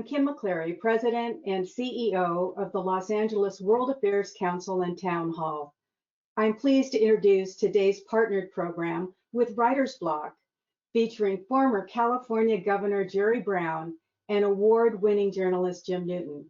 Kim McCleary, President and CEO of the Los Angeles World Affairs Council and Town Hall. I'm pleased to introduce today's partnered program with Writer's Bloc, featuring former California Governor Jerry Brown and award-winning journalist Jim Newton.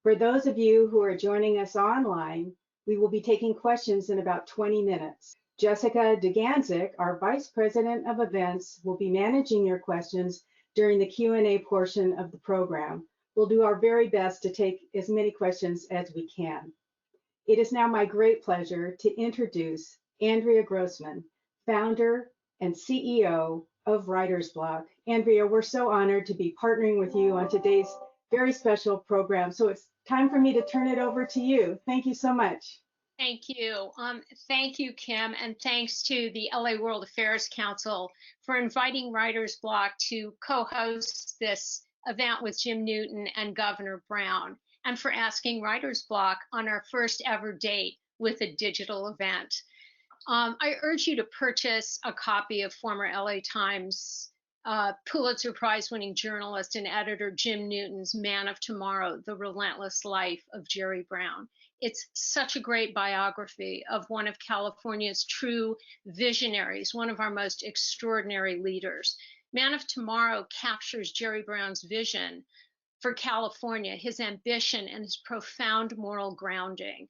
For those of you who are joining us online, we will be taking questions in about 20 minutes. Jessica Deganzik, our Vice President of Events, will be managing your questions during the Q&A portion of the program. We'll do our very best to take as many questions as we can. It is now my great pleasure to introduce Andrea Grossman, founder and CEO of Writer's Bloc. Andrea, we're so honored to be partnering with you on today's very special program. So it's time for me to turn it over to you. Thank you so much. Thank you. Thank you, Kim, and thanks to the LA World Affairs Council for inviting Writer's Bloc to co-host this event with Jim Newton and Governor Brown, and for asking Writer's Bloc on our first ever date with a digital event. I urge you to purchase a copy of former LA Times Pulitzer Prize-winning journalist and editor Jim Newton's Man of Tomorrow, The Relentless Life of Jerry Brown. It's such a great biography of one of California's true visionaries, one of our most extraordinary leaders. Man of Tomorrow captures Jerry Brown's vision for California, his ambition, and his profound moral grounding.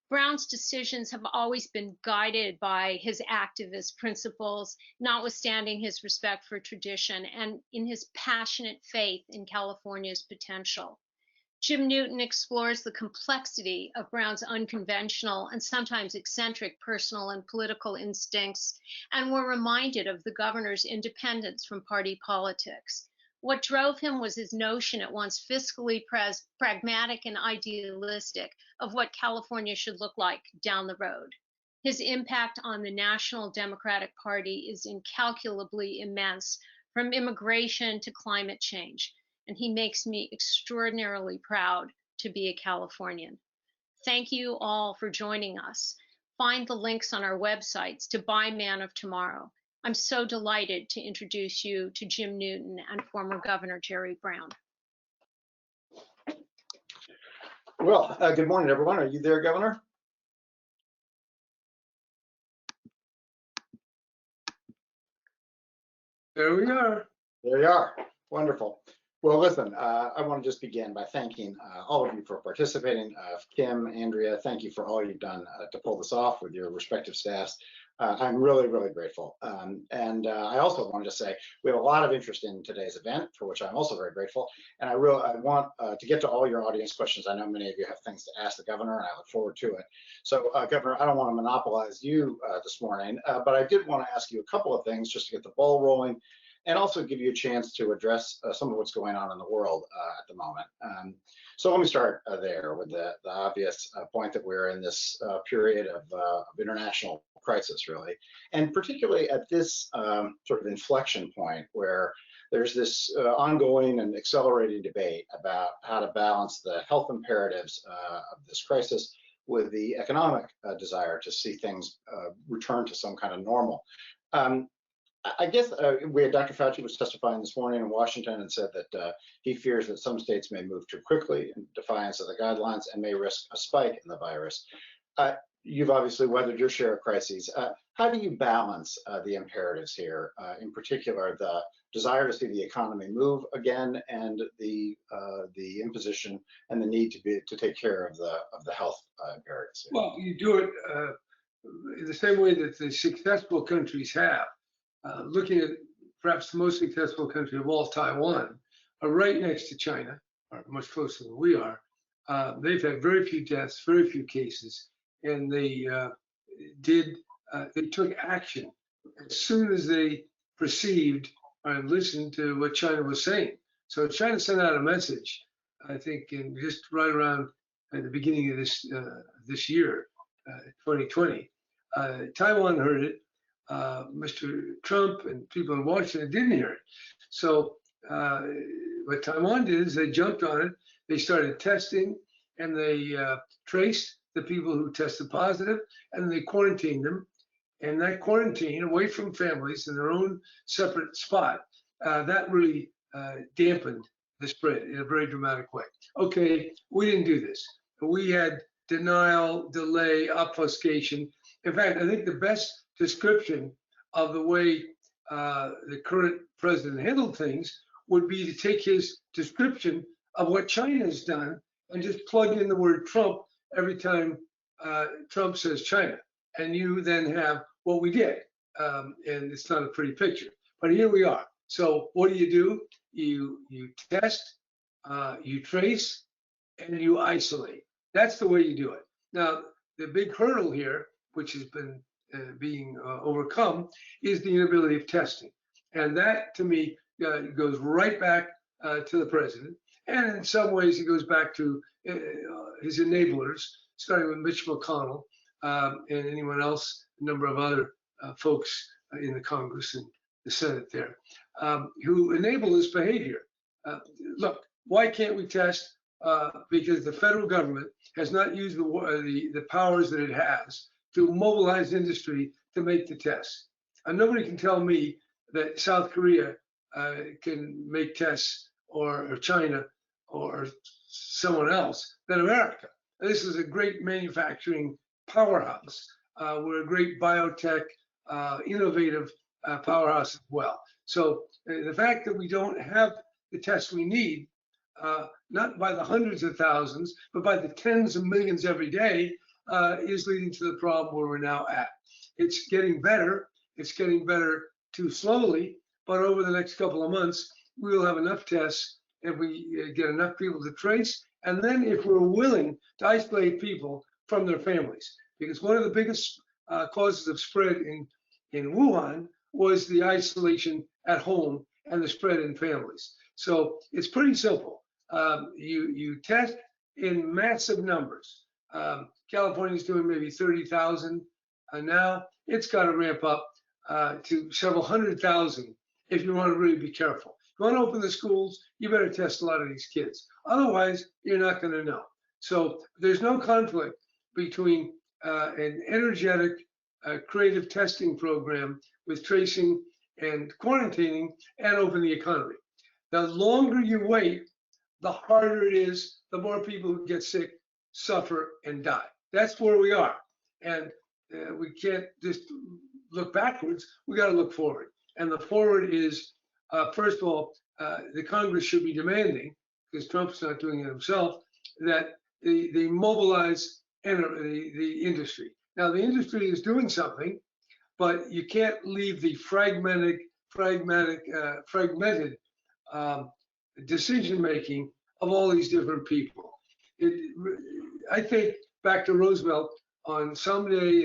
Brown's decisions have always been guided by his activist principles, notwithstanding his respect for tradition, and in his passionate faith in California's potential. Jim Newton explores the complexity of Brown's unconventional and sometimes eccentric personal and political instincts, and we're reminded of the governor's independence from party politics. What drove him was his notion, at once fiscally pragmatic and idealistic, of what California should look like down the road. His impact on the National Democratic Party is incalculably immense, from immigration to climate change, and he makes me extraordinarily proud to be a Californian. Thank you all for joining us. Find the links on our websites to buy Man of Tomorrow. I'm so delighted to introduce you to Jim Newton and former Governor Jerry Brown. Well, good morning, everyone. Are you there, Governor? There we are. There you are. Wonderful. Well, listen, I want to just begin by thanking all of you for participating. Kim, Andrea, thank you for all you've done to pull this off with your respective staffs. I'm really, really grateful. I also wanted to say we have a lot of interest in today's event, for which I'm also very grateful. And I want to get to all your audience questions. I know many of you have things to ask the governor, and I look forward to it. So, Governor, I don't want to monopolize you this morning, but I did want to ask you a couple of things just to get the ball rolling, and also give you a chance to address some of what's going on in the world at the moment. So let me start there with the obvious point that we're in this period of international crisis, really, and particularly at this sort of inflection point where there's this ongoing and accelerating debate about how to balance the health imperatives of this crisis with the economic desire to see things return to some kind of normal. I guess we had Dr. Fauci was testifying this morning in Washington and said that he fears that some states may move too quickly in defiance of the guidelines and may risk a spike in the virus. You've obviously weathered your share of crises. How do you balance the imperatives here, in particular the desire to see the economy move again and the imposition and the need to take care of the health imperatives here? Well, you do it in the same way that the successful countries have. Looking at perhaps the most successful country of all, Taiwan, are right next to China, or much closer than we are. They've had very few deaths, very few cases, and they took action as soon as they perceived and listened to what China was saying. So China sent out a message, I think, in just right around at the beginning of this year, 2020. Taiwan heard it. Mr. Trump and people in Washington didn't hear it. So what Taiwan did is they jumped on it. They started testing, and they traced the people who tested positive, and they quarantined them. And that quarantine, away from families in their own separate spot, that really dampened the spread in a very dramatic way. Okay, we didn't do this. We had denial, delay, obfuscation. In fact, I think the best description of the way the current president handled things would be to take his description of what China's done and just plug in the word Trump every time Trump says China. And you then have what we did. And it's not a pretty picture, but here we are. So what do? You test, you trace, and you isolate. That's the way you do it. Now, the big hurdle here, which has been being overcome, is the inability of testing. And that, to me, goes right back to the president. And in some ways, it goes back to his enablers, starting with Mitch McConnell and anyone else, a number of other folks in the Congress and the Senate there, who enable this behavior. Look, why can't we test? Because the federal government has not used the powers that it has to mobilize industry to make the tests. And nobody can tell me that South Korea can make tests, or China, or someone else than America. This is a great manufacturing powerhouse. We're a great biotech, innovative powerhouse as well. So the fact that we don't have the tests we need, not by the hundreds of thousands, but by the tens of millions every day, is leading to the problem where we're now at. It's getting better. It's getting better too slowly, but over the next couple of months, we will have enough tests if we get enough people to trace, and then if we're willing to isolate people from their families. Because one of the biggest causes of spread in Wuhan was the isolation at home and the spread in families. So it's pretty simple. You test in massive numbers. California's doing maybe 30,000 now. It's got to ramp up to several 100,000 if you want to really be careful. If you want to open the schools, you better test a lot of these kids. Otherwise, you're not going to know. So there's no conflict between an energetic, creative testing program with tracing and quarantining and open the economy. The longer you wait, the harder it is, the more people who get sick, suffer, and die. That's where we are. And we can't just look backwards, we got to look forward. And the forward is, first of all, the Congress should be demanding, because Trump's not doing it himself, that they mobilize the industry. Now, the industry is doing something, but you can't leave the fragmented decision-making of all these different people. I think back to Roosevelt on some day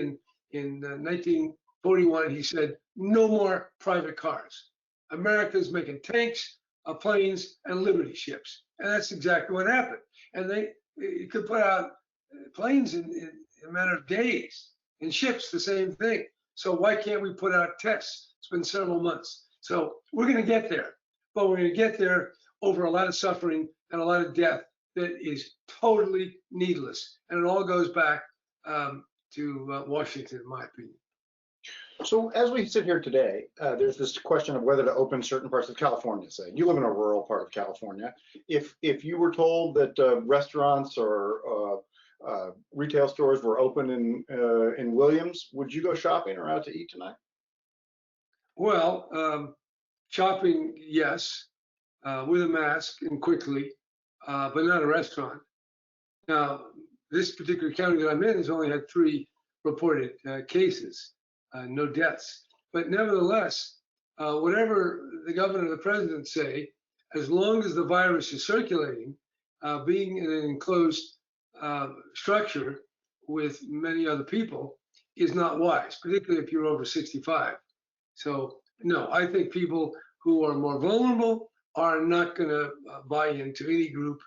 in 1941, he said, no more private cars. America's making tanks, planes, and Liberty ships. And that's exactly what happened. And you could put out planes in a matter of days, and ships the same thing. So why can't we put out tests? It's been several months. So we're going to get there, but we're going to get there over a lot of suffering and a lot of death that is totally needless. And it all goes back to Washington, in my opinion. So as we sit here today, there's this question of whether to open certain parts of California. Say you live in a rural part of California. If you were told that restaurants or retail stores were open in Williams, would you go shopping or out to eat tonight? Well, shopping, yes, with a mask and quickly, but not a restaurant. Now, this particular county that I'm in has only had 3 reported cases, no deaths. But nevertheless, whatever the governor and the president say, as long as the virus is circulating, being in an enclosed structure with many other people is not wise, particularly if you're over 65. So no, I think people who are more vulnerable are not going to buy into any group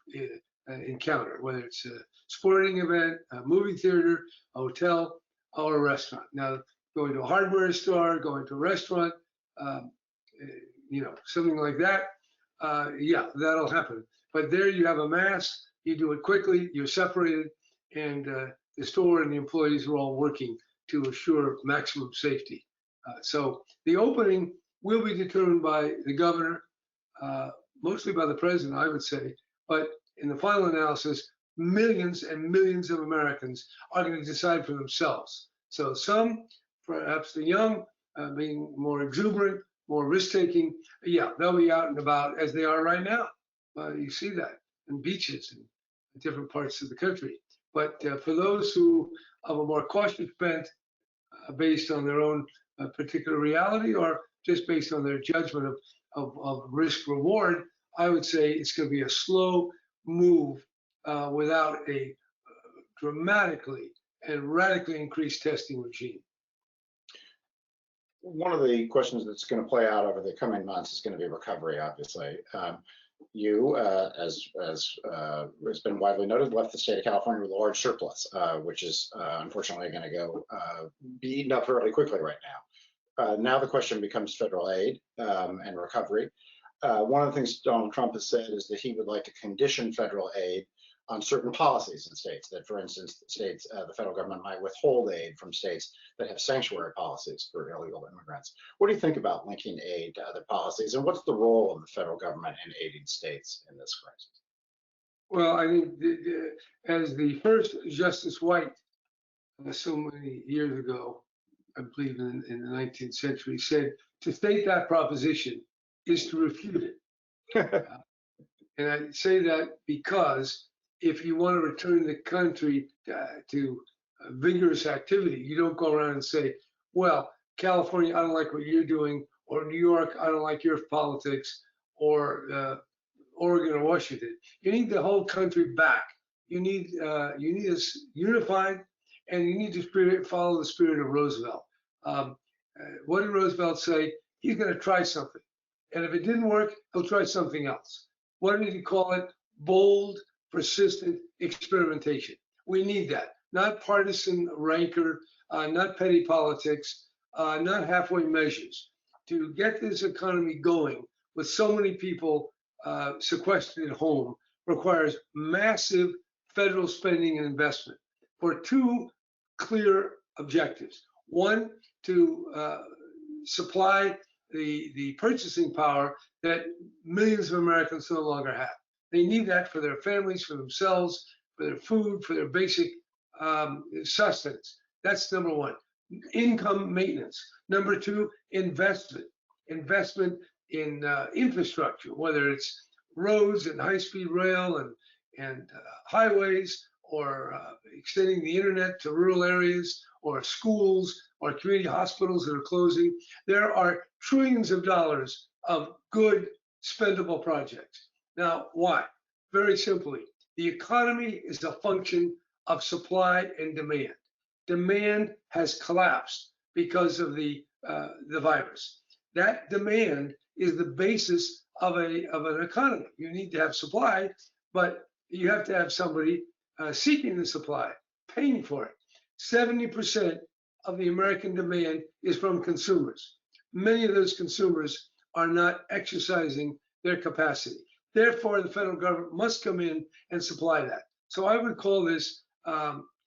encounter, whether it's a sporting event, a movie theater, a hotel, or a restaurant. Now, going to a hardware store, going to a restaurant, something like that, yeah, that'll happen. But there you have a mask, you do it quickly, you're separated, and the store and the employees are all working to assure maximum safety. So the opening will be determined by the governor, mostly by the president, I would say, but in the final analysis, millions and millions of Americans are going to decide for themselves. So some, perhaps the young, being more exuberant, more risk-taking, yeah, they'll be out and about as they are right now. You see that in beaches and different parts of the country. But for those who have a more cautious bent, based on their own particular reality or just based on their judgment of risk reward, I would say it's going to be a slow move without a dramatically and radically increased testing regime. One of the questions that's going to play out over the coming months is going to be recovery, obviously. You, as has been widely noted, left the state of California with a large surplus, which is unfortunately going to go be eaten up fairly quickly right now. Now the question becomes federal aid and recovery. One of the things Donald Trump has said is that he would like to condition federal aid on certain policies in states, that for instance, the federal government might withhold aid from states that have sanctuary policies for illegal immigrants. What do you think about linking aid to other policies, and what's the role of the federal government in aiding states in this crisis? Well, I think as the first Justice White so many years ago, I believe in the 19th century, said to state that proposition is to refute it. And I say that because if you want to return the country to vigorous activity, you don't go around and say, well, California, I don't like what you're doing, or New York, I don't like your politics, or Oregon or Washington. You need the whole country back. You need us unified, and you need to follow the spirit of Roosevelt. What did Roosevelt say? He's going to try something. And if it didn't work, he'll try something else. What did he call it? Bold, persistent experimentation. We need that. Not partisan rancor, not petty politics, not halfway measures. To get this economy going with so many people sequestered at home requires massive federal spending and investment for two clear objectives. One, to supply the purchasing power that millions of Americans no longer have. They need that for their families, for themselves, for their food, for their basic sustenance. That's number one. Income maintenance. Number two, investment. Investment in infrastructure, whether it's roads and high-speed rail and highways, or extending the internet to rural areas, or schools, or community hospitals that are closing. There are trillions of dollars of good spendable projects. Now, why? Very simply, the economy is a function of supply and demand. Demand has collapsed because of the virus. That demand is the basis of an economy. You need to have supply, but you have to have somebody seeking the supply, paying for it. 70% of the American demand is from consumers. Many of those consumers are not exercising their capacity. Therefore, the federal government must come in and supply that. So I would call this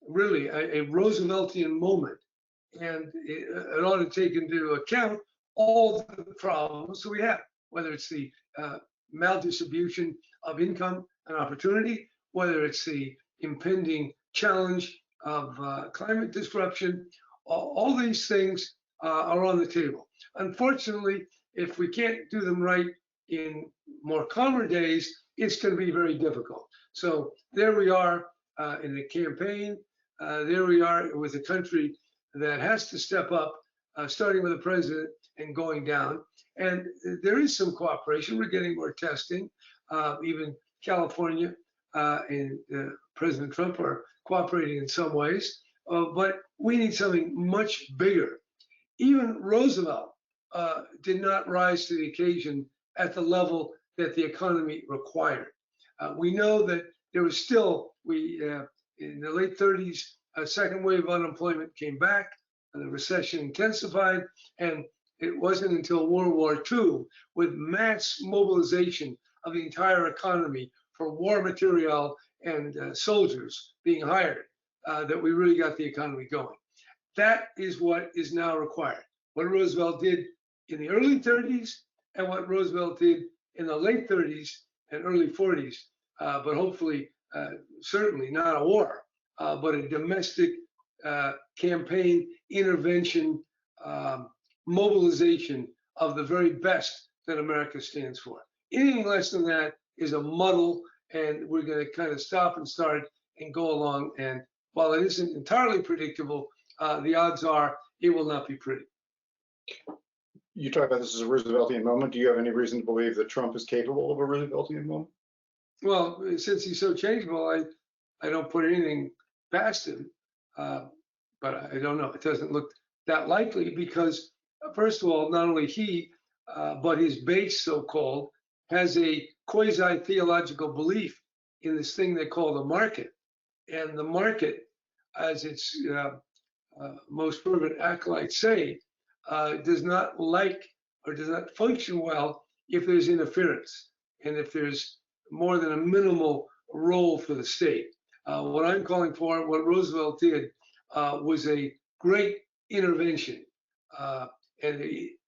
really a Rooseveltian moment, and it ought to take into account all the problems that we have, whether it's the maldistribution of income and opportunity, whether it's the impending challenge of climate disruption. All these things are on the table. Unfortunately, if we can't do them right in more calmer days, it's going to be very difficult. So there we are in the campaign. There we are with a country that has to step up, starting with the president and going down. And there is some cooperation. We're getting more testing. Even California and President Trump are cooperating in some ways. But we need something much bigger. Even Roosevelt did not rise to the occasion at the level that the economy required. We know that there was still, in the late 30s, a second wave of unemployment came back, and the recession intensified, and it wasn't until World War II, with mass mobilization of the entire economy for war material and soldiers being hired, that we really got the economy going. That is what is now required. What Roosevelt did in the early 30s and what Roosevelt did in the late 30s and early 40s, but hopefully, certainly not a war, but a domestic campaign, intervention, mobilization of the very best that America stands for. Anything less than that is a muddle, and we're going to kind of stop and start and go along. And while it isn't entirely predictable, the odds are it will not be pretty. You talk about this as a Rooseveltian moment. Do you have any reason to believe that Trump is capable of a Rooseveltian moment? Well, since he's so changeable, I don't put anything past him, but I don't know. It doesn't look that likely because, first of all, not only he, but his base, so-called, has a quasi-theological belief in this thing they call the market. And the market, as its most fervent acolytes say, does not like or does not function well if there's interference and if there's more than a minimal role for the state. What I'm calling for, what Roosevelt did, was a great intervention. And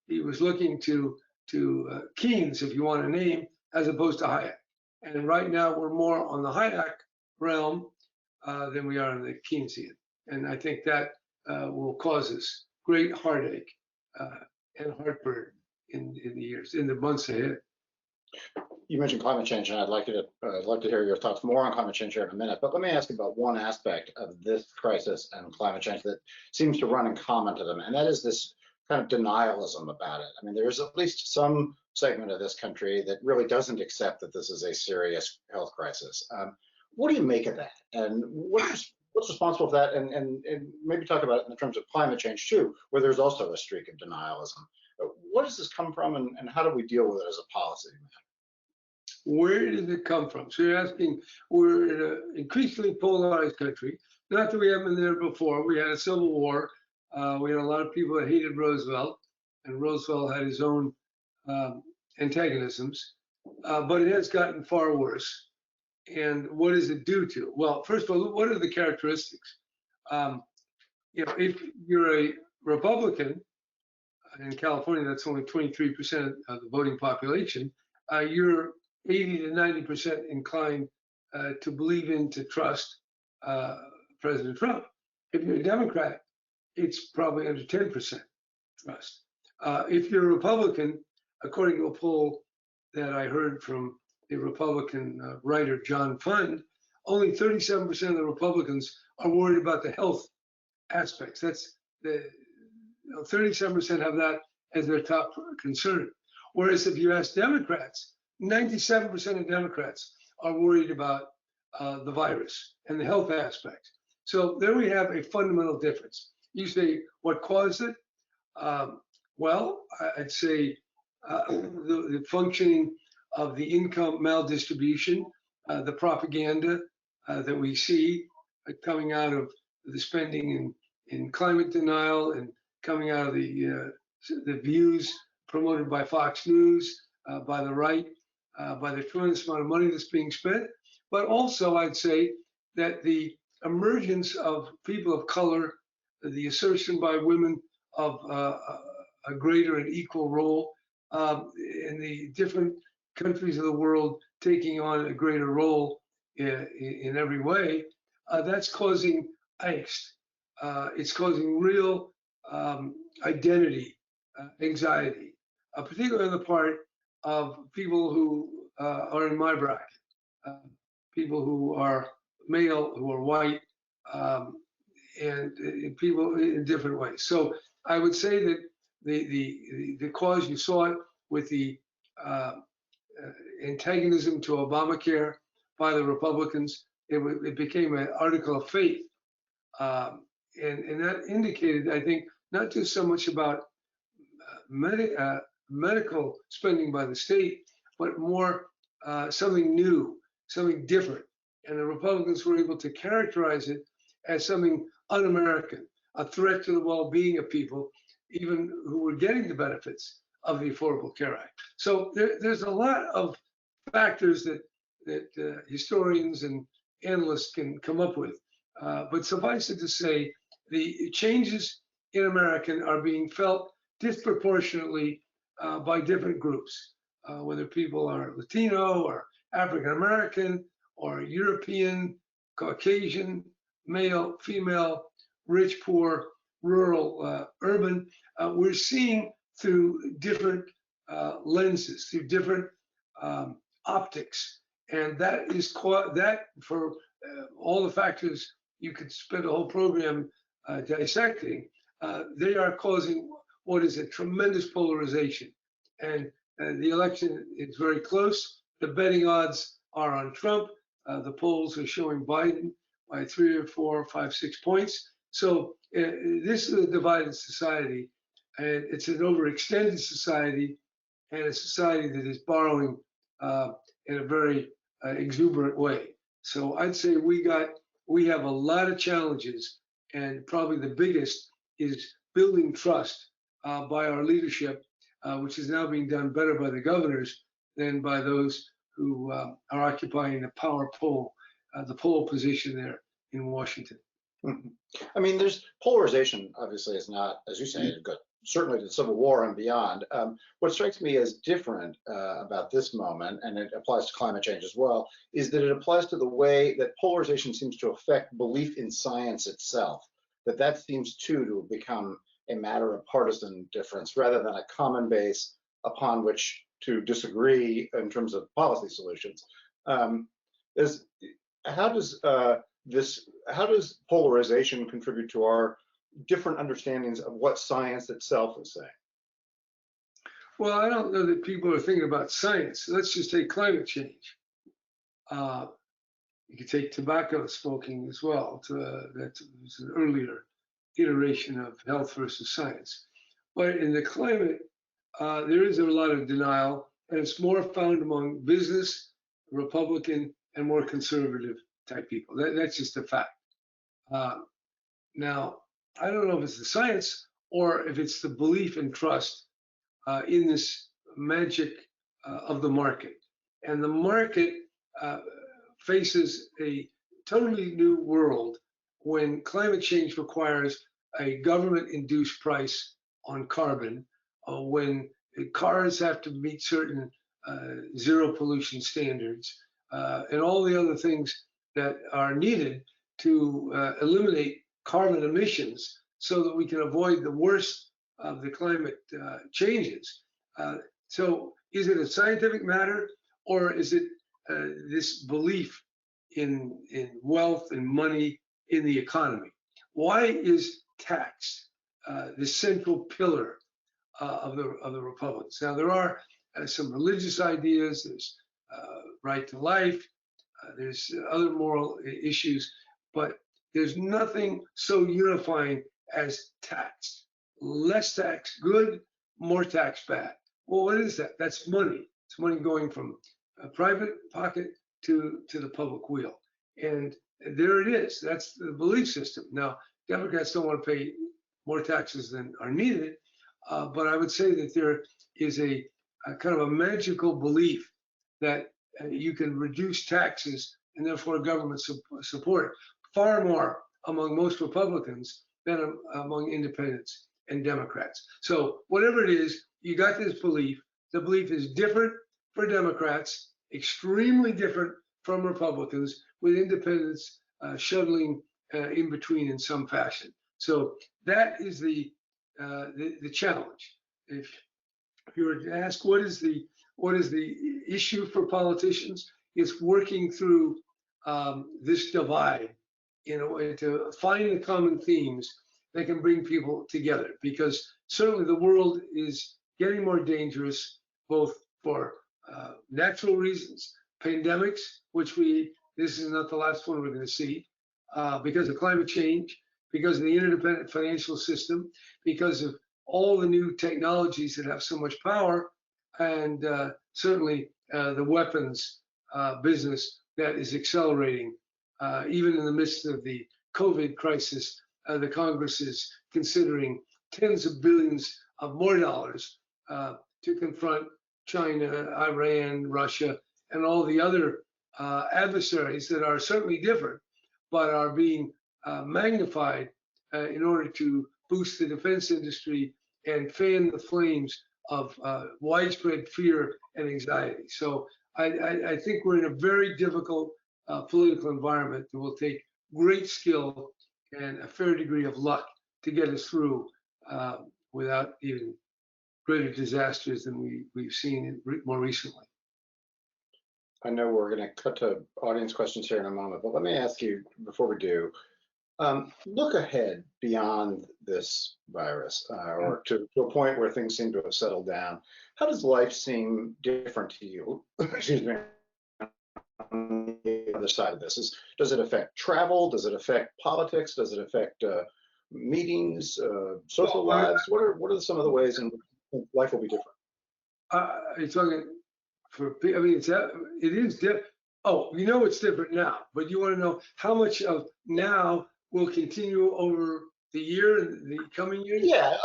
he was looking to Keynes, if you want a name, as opposed to Hayek. And right now we're more on the Hayek realm than we are in the Keynesian. And I think that will cause us great heartache and heartburn in the months ahead. You mentioned climate change, and I'd like to hear your thoughts more on climate change here in a minute. But let me ask you about one aspect of this crisis and climate change that seems to run in common to them, and that is this kind of denialism about it. I mean, there is at least some segment of this country that really doesn't accept that this is a serious health crisis. What do you make of that? And what's responsible for that? And maybe talk about it in terms of climate change too, where there's also a streak of denialism. What does this come from, and how do we deal with it as a policy matter? Where did it come from? So you're asking, we're in an increasingly polarized country. Not that we haven't been there before. We had a civil war. We had a lot of people that hated Roosevelt, and Roosevelt had his own antagonisms. But it has gotten far worse. And what does it do to? Well, first of all, what are the characteristics? If you're a Republican, in California, that's only 23% of the voting population, you're 80 to 90% inclined to believe in, to trust President Trump. If you're a Democrat, it's probably under 10% trust. If you're a Republican, according to a poll that I heard from the Republican writer John Fund, only 37% of the Republicans are worried about the health aspects. That's 37% have that as their top concern. Whereas if you ask Democrats, 97% of Democrats are worried about the virus and the health aspect. So there we have a fundamental difference. You say, what caused it? Well, I'd say the functioning of the income maldistribution, the propaganda that we see coming out of the spending in climate denial and coming out of the views promoted by Fox News, by the right, by the tremendous amount of money that's being spent. But also, I'd say that the emergence of people of color, the assertion by women of a greater and equal role in the different countries of the world taking on a greater role in every way, that's causing angst. It's causing real identity, anxiety, particularly on the part of people who are in my bracket, people who are male, who are white, and people in different ways. So I would say that the cause, you saw it with the antagonism to Obamacare by the Republicans. It became an article of faith. And that indicated, I think, not just so much about medical spending by the state, but more something new, something different. And the Republicans were able to characterize it as something un-American, a threat to the well-being of people, even who were getting the benefits of the Affordable Care Act. So there's a lot of factors that historians and analysts can come up with. But suffice it to say, the changes in America are being felt disproportionately by different groups. whether people are Latino or African American or European, Caucasian, male, female, rich, poor, rural, urban. We're seeing through different lenses, through different optics, and that is that for all the factors you could spend a whole program dissecting. They are causing what is a tremendous polarization, and the election is very close. The betting odds are on Trump. The polls are showing Biden by 3 or 4 or 5, 6 points. So this is a divided society, and it's an overextended society, and a society that is borrowing in a very exuberant way. So I'd say we have a lot of challenges, and probably the biggest is building trust by our leadership, which is now being done better by the governors than by those who are occupying the power pole, the pole position there in Washington. Mm-hmm. I mean, there's polarization, obviously, is not, as you say, good. Certainly the Civil War and beyond. What strikes me as different about this moment, and it applies to climate change as well, is that it applies to the way that polarization seems to affect belief in science itself, that seems to become a matter of partisan difference rather than a common base upon which to disagree in terms of policy solutions. How does polarization contribute to our different understandings of what science itself is saying? Well, I don't know that people are thinking about science. Let's just take climate change. You could take tobacco smoking as well. That's an earlier iteration of health versus science. But in the climate, there is a lot of denial, and it's more found among business, Republican, and more conservative type people. That's just a fact. Now, I don't know if it's the science or if it's the belief and trust in this magic of the market. And the market faces a totally new world when climate change requires a government-induced price on carbon, when cars have to meet certain zero pollution standards, and all the other things that are needed to eliminate carbon emissions so that we can avoid the worst of the climate changes. So is it a scientific matter, or is it this belief in wealth and money in the economy? Why is tax the central pillar of the Republicans? Now, there are some religious ideas, there's right to life, there's other moral issues, but there's nothing so unifying as tax. Less tax good, more tax bad. Well, what is that? That's money. It's money going from a private pocket to the public wheel. And there it is. That's the belief system. Now, Democrats don't want to pay more taxes than are needed, but I would say that there is a kind of a magical belief that you can reduce taxes and therefore government support far more among most Republicans than among independents and Democrats. So whatever it is, you got this belief. The belief is different for Democrats, extremely different from Republicans, with independents shuttling in between in some fashion. So that is the challenge. If you were to ask what is the issue for politicians, it's working through this divide in a way to find the common themes that can bring people together, because certainly the world is getting more dangerous, both for natural reasons, pandemics, which this is not the last one we're going to see, because of climate change, because of the interdependent financial system, because of all the new technologies that have so much power, and certainly the weapons business that is accelerating. Even in the midst of the COVID crisis, the Congress is considering tens of billions of more dollars to confront China, Iran, Russia, and all the other adversaries that are certainly different, but are being magnified in order to boost the defense industry and fan the flames of widespread fear and anxiety. So I think we're in a very difficult political environment that will take great skill and a fair degree of luck to get us through without even greater disasters than we've seen more recently. I know we're going to cut to audience questions here in a moment, but let me ask you before we do, look ahead beyond this virus or to a point where things seem to have settled down. How does life seem different to you? Excuse me. On the other side of this, does it affect travel? Does it affect politics? Does it affect meetings, social lives? What are some of the ways in which life will be different? Are you talking for? I mean, it is different. Oh, you know it's different now, but you want to know how much of now will continue over the year and the coming years? Yeah,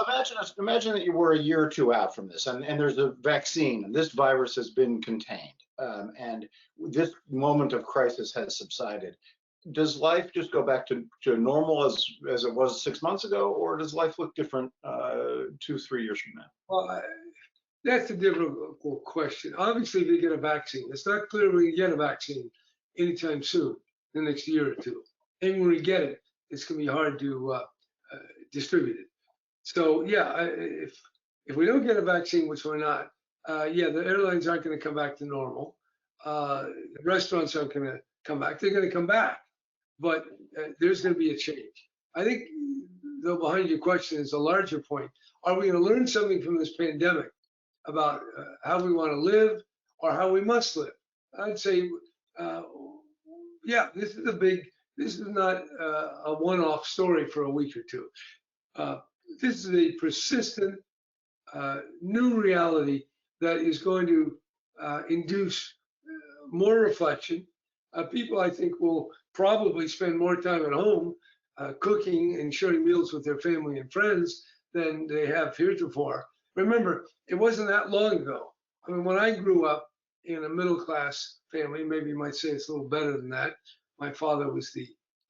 imagine that you were a year or two out from this, and there's a vaccine, and this virus has been contained, and this moment of crisis has subsided. Does life just go back to normal as it was 6 months ago, or does life look different 2-3 years from now? Well, that's a difficult question. Obviously, if you get a vaccine, it's not clear we can get a vaccine anytime soon, the next year or two. And when we get it, it's going to be hard to distribute it. So yeah, if we don't get a vaccine, which we're not, yeah, the airlines aren't going to come back to normal. The restaurants aren't going to come back. They're going to come back, but there's going to be a change. I think, though, behind your question is a larger point. Are we going to learn something from this pandemic about how we want to live or how we must live? I'd say, yeah, this is not a one-off story for a week or two. This is a persistent new reality that is going to induce more reflection. People, I think, will probably spend more time at home cooking and sharing meals with their family and friends than they have heretofore. Remember, it wasn't that long ago. I mean, when I grew up in a middle-class family, maybe you might say it's a little better than that. My father was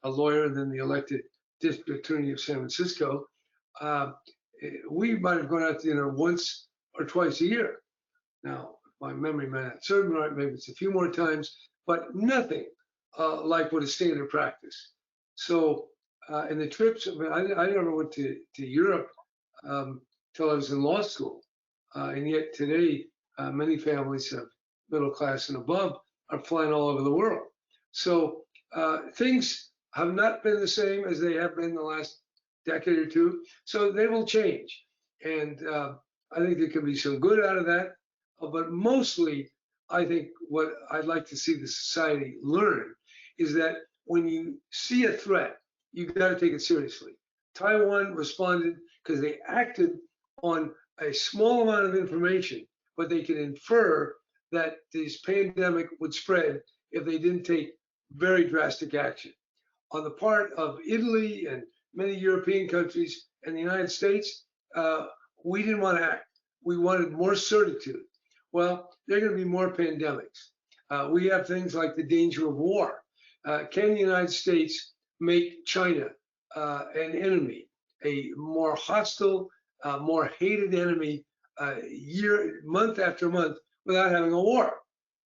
a lawyer and then the elected district attorney of San Francisco. We might have gone out to dinner once or twice a year. Now, if my memory may not serve me right, maybe it's a few more times, but nothing like what is standard practice. So, and the trips, I mean, I never went to Europe till I was in law school. And yet today, many families of middle class and above are flying all over the world. So things have not been the same as they have been the last decade or two. So they will change. And I think there can be some good out of that. But mostly, I think what I'd like to see the society learn is that when you see a threat, you've got to take it seriously. Taiwan responded because they acted on a small amount of information, but they can infer that this pandemic would spread if they didn't take very drastic action. On the part of Italy and many European countries and the United States, we didn't want to act. We wanted more certitude. Well, there are going to be more pandemics. We have things like the danger of war. Can the United States make China an enemy, a more hostile, more hated enemy month after month without having a war?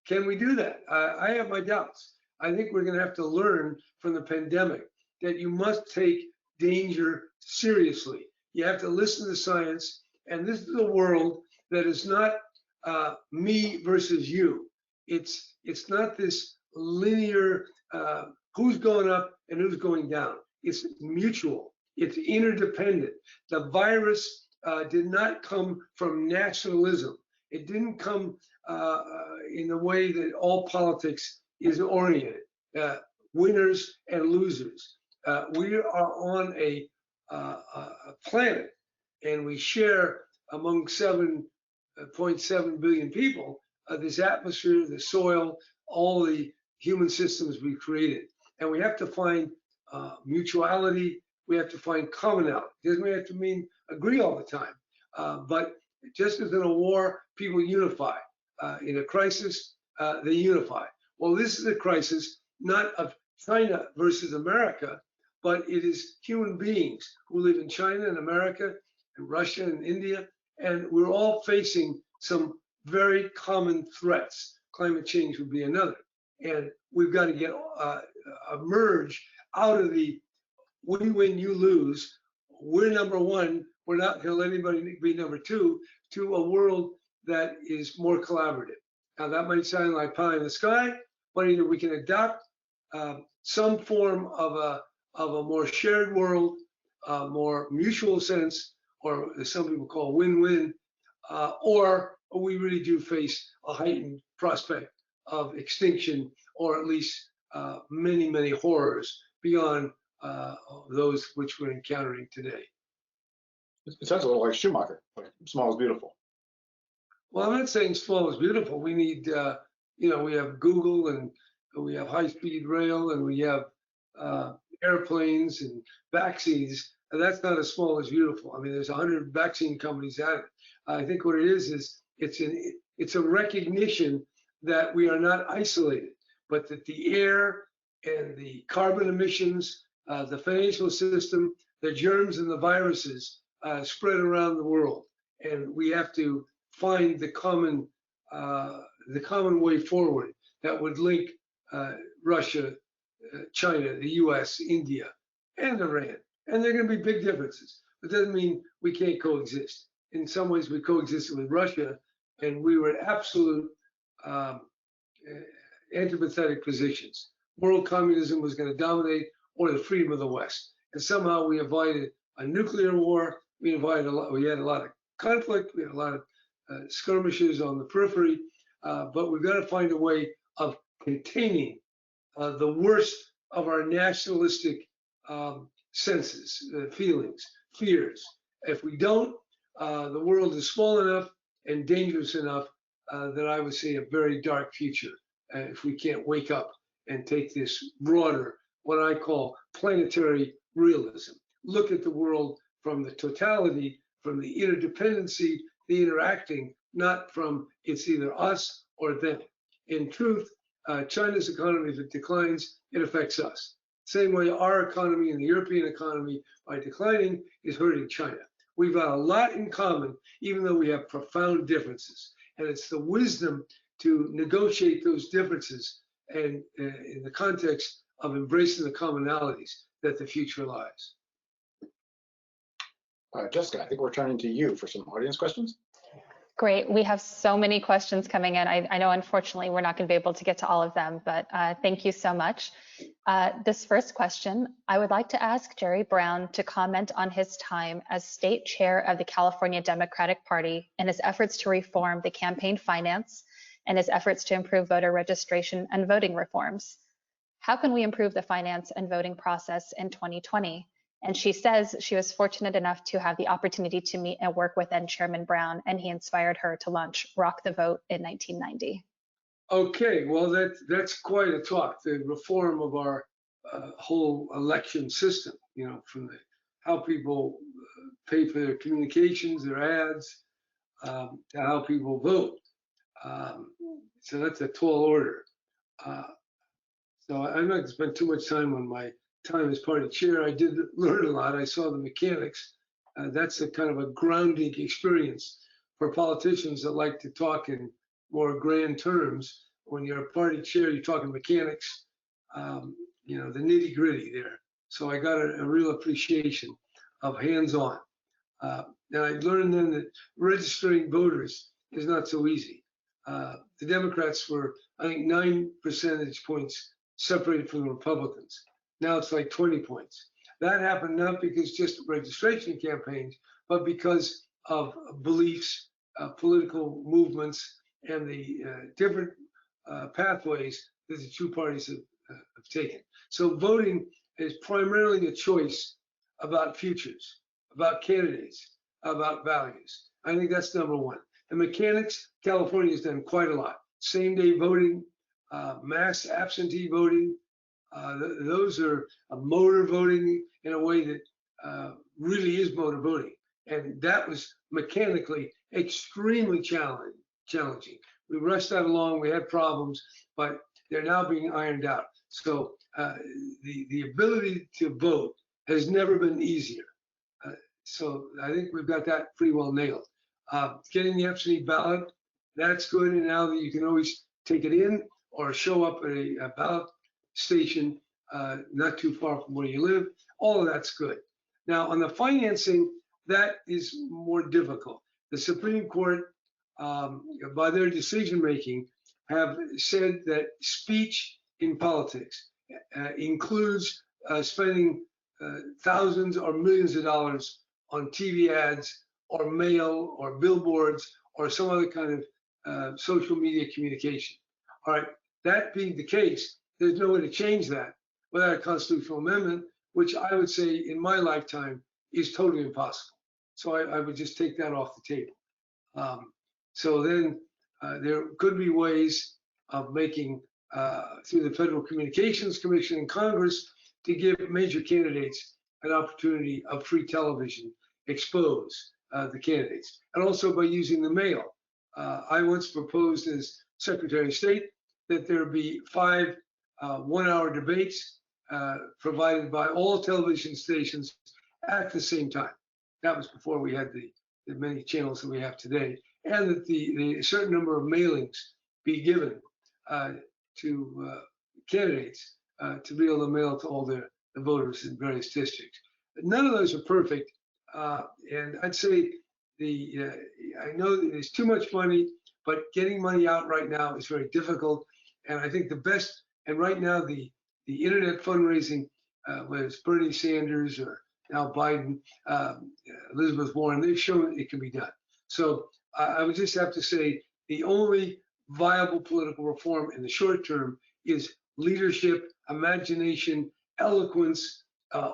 Can we do that? I have my doubts. I think we're going to have to learn from the pandemic that you must take danger seriously. You have to listen to science, and this is a world that is not me versus you. It's not this linear who's going up and who's going down. It's mutual. It's interdependent. The virus did not come from nationalism. It didn't come in the way that all politics is oriented. Winners and losers. We are on a planet, and we share among 7.7 billion people this atmosphere, the soil, all the human systems we created. And we have to find mutuality. We have to find commonality. It doesn't have to mean agree all the time. But just as in a war, people unify. In a crisis, they unify. Well, this is a crisis not of China versus America, but it is human beings who live in China and America and Russia and India And we're all facing some very common threats. Climate change would be another. And we've got to get emerge out of the win-win, you lose. We're number one. We're not going to let anybody be number two, to a world that is more collaborative. Now, that might sound like pie in the sky, but either we can adopt some form of a more shared world, more mutual sense, or as some people call win-win, or we really do face a heightened prospect of extinction, or at least many, many horrors beyond those which we're encountering today. It sounds a little like Schumacher, like small is beautiful. Well, I'm not saying small is beautiful. We need, we have Google, and we have high-speed rail, and we have airplanes and vaccines, and that's not as small as beautiful. I mean, there's 100 vaccine companies at it. I think what it is it's a recognition that we are not isolated, but that the air and the carbon emissions, the financial system, the germs and the viruses spread around the world, and we have to find the common way forward that would link Russia, China, the U.S., India, and Iran. And there are going to be big differences. It doesn't mean we can't coexist. In some ways, we coexisted with Russia, and we were at absolute antipathetic positions. World communism was going to dominate, or the freedom of the West. And somehow we avoided a nuclear war. We had a lot of conflict. We had a lot of skirmishes on the periphery. But we've got to find a way of containing the worst of our nationalistic senses, feelings, fears. If we don't, the world is small enough and dangerous enough that I would see a very dark future if we can't wake up and take this broader, what I call planetary realism. Look at the world from the totality, from the interdependency, the interacting, not from it's either us or them. In truth, China's economy, if it declines, it affects us. Same way our economy and the European economy, by declining, is hurting China. We've got a lot in common, even though we have profound differences. And it's the wisdom to negotiate those differences and in the context of embracing the commonalities that the future lies. Jessica, I think we're turning to you for some audience questions. Great. We have so many questions coming in. I know, unfortunately, we're not going to be able to get to all of them, but thank you so much. This first question, I would like to ask Jerry Brown to comment on his time as state chair of the California Democratic Party and his efforts to reform the campaign finance and his efforts to improve voter registration and voting reforms. How can we improve the finance and voting process in 2020? And she says she was fortunate enough to have the opportunity to meet and work with then Chairman Brown, and he inspired her to launch Rock the Vote in 1990. Okay, well, that's quite a talk, the reform of our whole election system, from how people pay for their communications, their ads, to how people vote. So that's a tall order. So I'm not going to spend too much time on my time as party chair. I did learn a lot. I saw the mechanics. That's a kind of a grounding experience for politicians that like to talk in more grand terms. When you're a party chair, you're talking mechanics, the nitty gritty there. So I got a real appreciation of hands-on. And I learned then that registering voters is not so easy. The Democrats were, I think, 9 percentage points separated from the Republicans. Now it's like 20 points. That happened not because just registration campaigns, but because of beliefs, political movements, and the different pathways that the two parties have taken. So voting is primarily a choice about futures, about candidates, about values. I think that's number one. The mechanics, California has done quite a lot. Same-day voting, mass absentee voting, those are motor voting in a way that really is motor voting. And that was mechanically extremely challenging. We rushed that along, we had problems, but they're now being ironed out. So the ability to vote has never been easier. So I think we've got that pretty well nailed. Getting the absentee ballot, that's good. And now that you can always take it in or show up at a ballot station not too far from where you live, all of that's good. Now, on the financing, that is more difficult. The Supreme Court, by their decision making, have said that speech in politics includes spending thousands or millions of dollars on TV ads or mail or billboards or some other kind of social media communication. All right, that being the case, there's no way to change that without a constitutional amendment, which I would say in my lifetime is totally impossible. So I would just take that off the table. So then there could be ways of making, through the Federal Communications Commission and Congress, to give major candidates an opportunity of free television, expose the candidates, and also by using the mail. I once proposed as Secretary of State that there be 5 one-hour debates provided by all television stations at the same time. That was before we had the many channels that we have today, and that the certain number of mailings be given to candidates to be able to mail to all the voters in various districts. None of those are perfect, and I'd say I know that there's too much money, but getting money out right now is very difficult. And I think the best, and right now the internet fundraising, whether it's Bernie Sanders or now Biden, Elizabeth Warren, they've shown it can be done. So I would just have to say the only viable political reform in the short term is leadership, imagination, eloquence,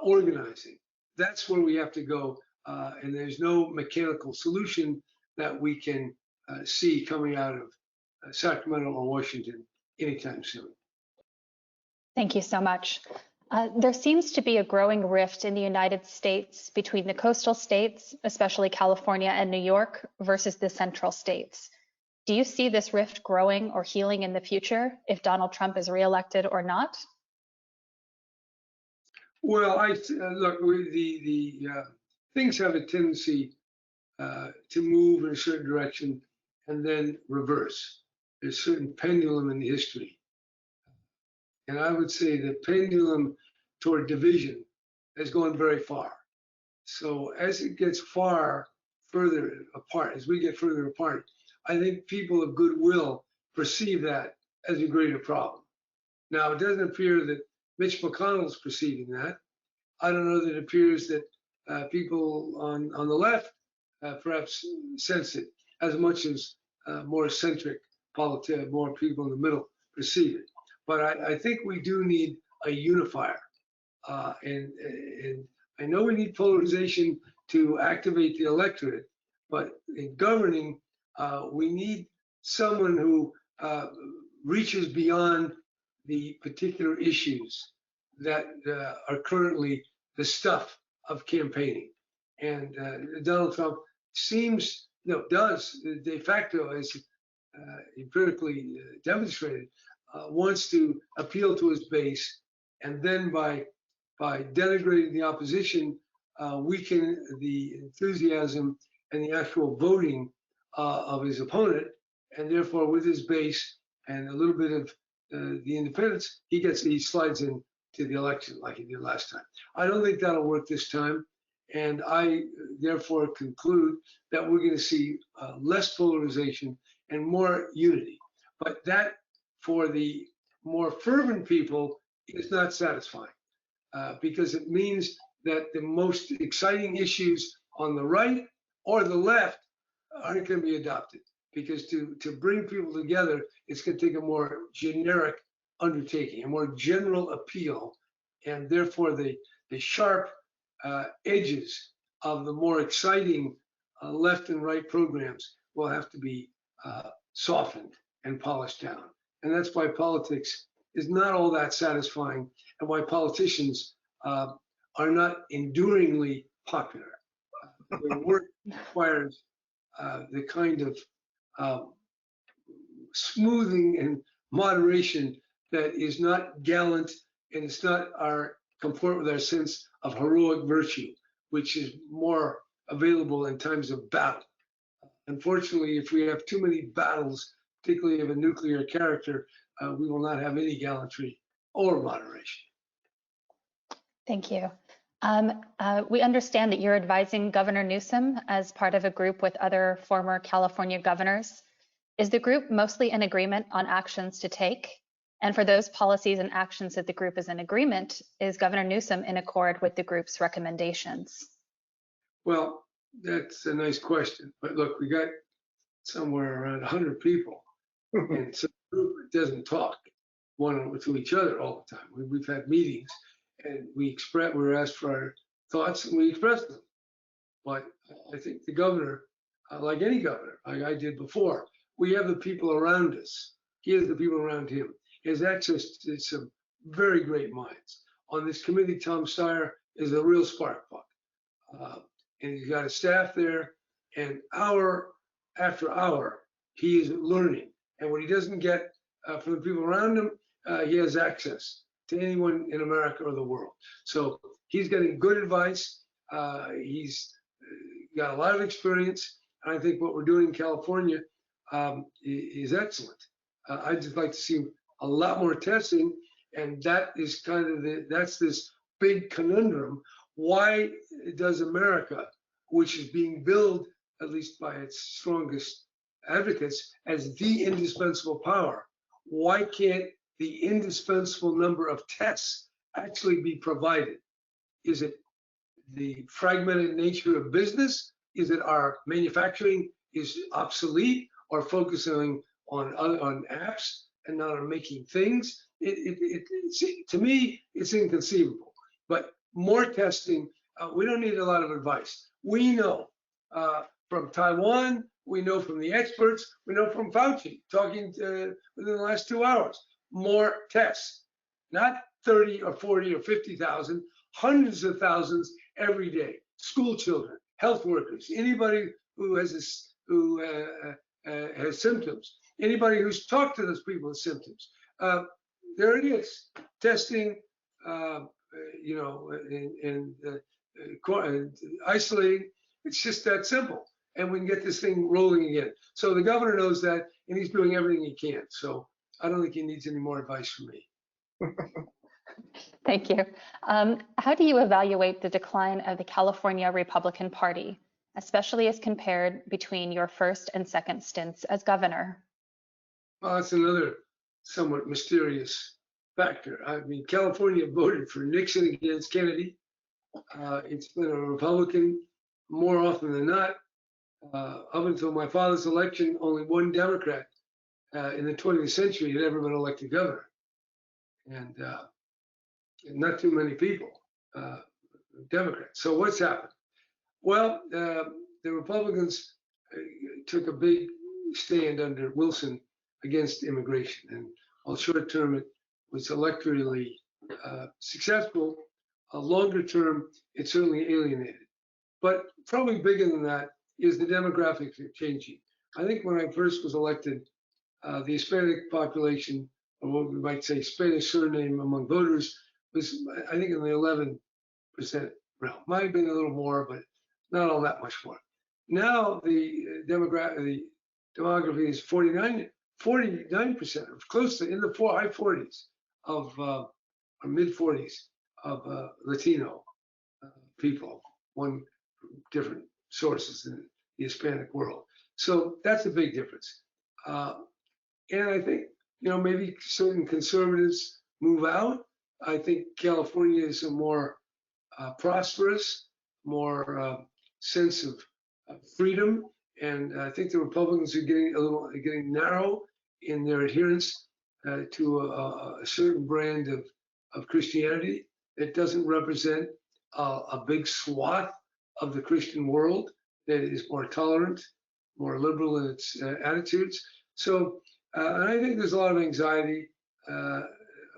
organizing. That's where we have to go. And there's no mechanical solution that we can see coming out of Sacramento or Washington anytime soon. Thank you so much. There seems to be a growing rift in the United States between the coastal states, especially California and New York, versus the central states. Do you see this rift growing or healing in the future if Donald Trump is reelected or not? Well, look, things have a tendency to move in a certain direction and then reverse. There's a certain pendulum in history. And I would say the pendulum toward division has gone very far. So as it gets further apart, as we get further apart, I think people of goodwill perceive that as a greater problem. Now, it doesn't appear that Mitch McConnell's perceiving that. I don't know that it appears that people on the left perhaps sense it as much as more eccentric politics, more people in the middle perceive it. But I think we do need a unifier. And I know we need polarization to activate the electorate, but in governing, we need someone who reaches beyond the particular issues that are currently the stuff of campaigning. And Donald Trump does de facto, as empirically demonstrated, wants to appeal to his base, and then by denigrating the opposition, weaken the enthusiasm and the actual voting of his opponent, and therefore with his base and a little bit of the independents, he slides in to the election like he did last time. I don't think that'll work this time, and I therefore conclude that we're going to see less polarization and more unity. But that, for the more fervent people, is not satisfying because it means that the most exciting issues on the right or the left aren't going to be adopted, because to bring people together, it's going to take a more generic undertaking, a more general appeal, and therefore the sharp edges of the more exciting left and right programs will have to be softened and polished down. And that's why politics is not all that satisfying, and why politicians are not enduringly popular. Their work requires the kind of smoothing and moderation that is not gallant, and it's not comport with our sense of heroic virtue, which is more available in times of battle. Unfortunately, if we have too many battles, particularly of a nuclear character, we will not have any gallantry or moderation. Thank you. We understand that you're advising Governor Newsom as part of a group with other former California governors. Is the group mostly in agreement on actions to take? And for those policies and actions that the group is in agreement, is Governor Newsom in accord with the group's recommendations? Well, that's a nice question. But look, we got somewhere around 100 people. And so the group doesn't talk one to each other all the time. We've had meetings and we were asked for our thoughts and we expressed them. But I think the governor, like any governor, like I did before, we have the people around us. He has the people around him. He has access to some very great minds. On this committee, Tom Steyer is a real spark plug. And he's got a staff there, and hour after hour, he is learning. And what he doesn't get from the people around him, he has access to anyone in America or the world. So he's getting good advice. He's got a lot of experience. And I think what we're doing in California is excellent. I'd just like to see a lot more testing. And that is kind of that's this big conundrum. Why does America, which is being billed, at least by its strongest advocates, as the indispensable power, why can't the indispensable number of tests actually be provided? Is it the fragmented nature of business? Is it our manufacturing is obsolete or focusing on apps and not on making things? To me, it's inconceivable. But more testing, we don't need a lot of advice. We know from Taiwan, we know from the experts, we know from Fauci, talking within the last 2 hours, more tests, not 30 or 40 or 50,000, hundreds of thousands every day. School children, health workers, anybody who has symptoms, anybody who's talked to those people with symptoms. There it is, testing, and isolating. It's just that simple, and we can get this thing rolling again. So the governor knows that, and he's doing everything he can. So I don't think he needs any more advice from me. Thank you. How do you evaluate the decline of the California Republican Party, especially as compared between your first and second stints as governor? Well, that's another somewhat mysterious factor. I mean, California voted for Nixon against Kennedy. It's been a Republican more often than not. Up until my father's election, only one Democrat in the 20th century had ever been elected governor. And not too many people, Democrats. So what's happened? Well, the Republicans took a big stand under Wilson against immigration. And while short term it was electorally successful, longer term it certainly alienated. But probably bigger than that is the demographics are changing. I think when I first was elected, the Hispanic population, or what we might say Spanish surname among voters, was I think in the 11% realm. Might have been a little more, but not all that much more. Now the demography is 49%, close to in the high 40s of or mid 40s of Latino people, one different sources in the Hispanic world. So that's a big difference. And I think, maybe certain conservatives move out. I think California is a more prosperous, more sense of freedom. And I think the Republicans are getting narrow in their adherence to a certain brand of Christianity that doesn't represent a big swath of the Christian world that is more tolerant, more liberal in its attitudes. So, and I think there's a lot of anxiety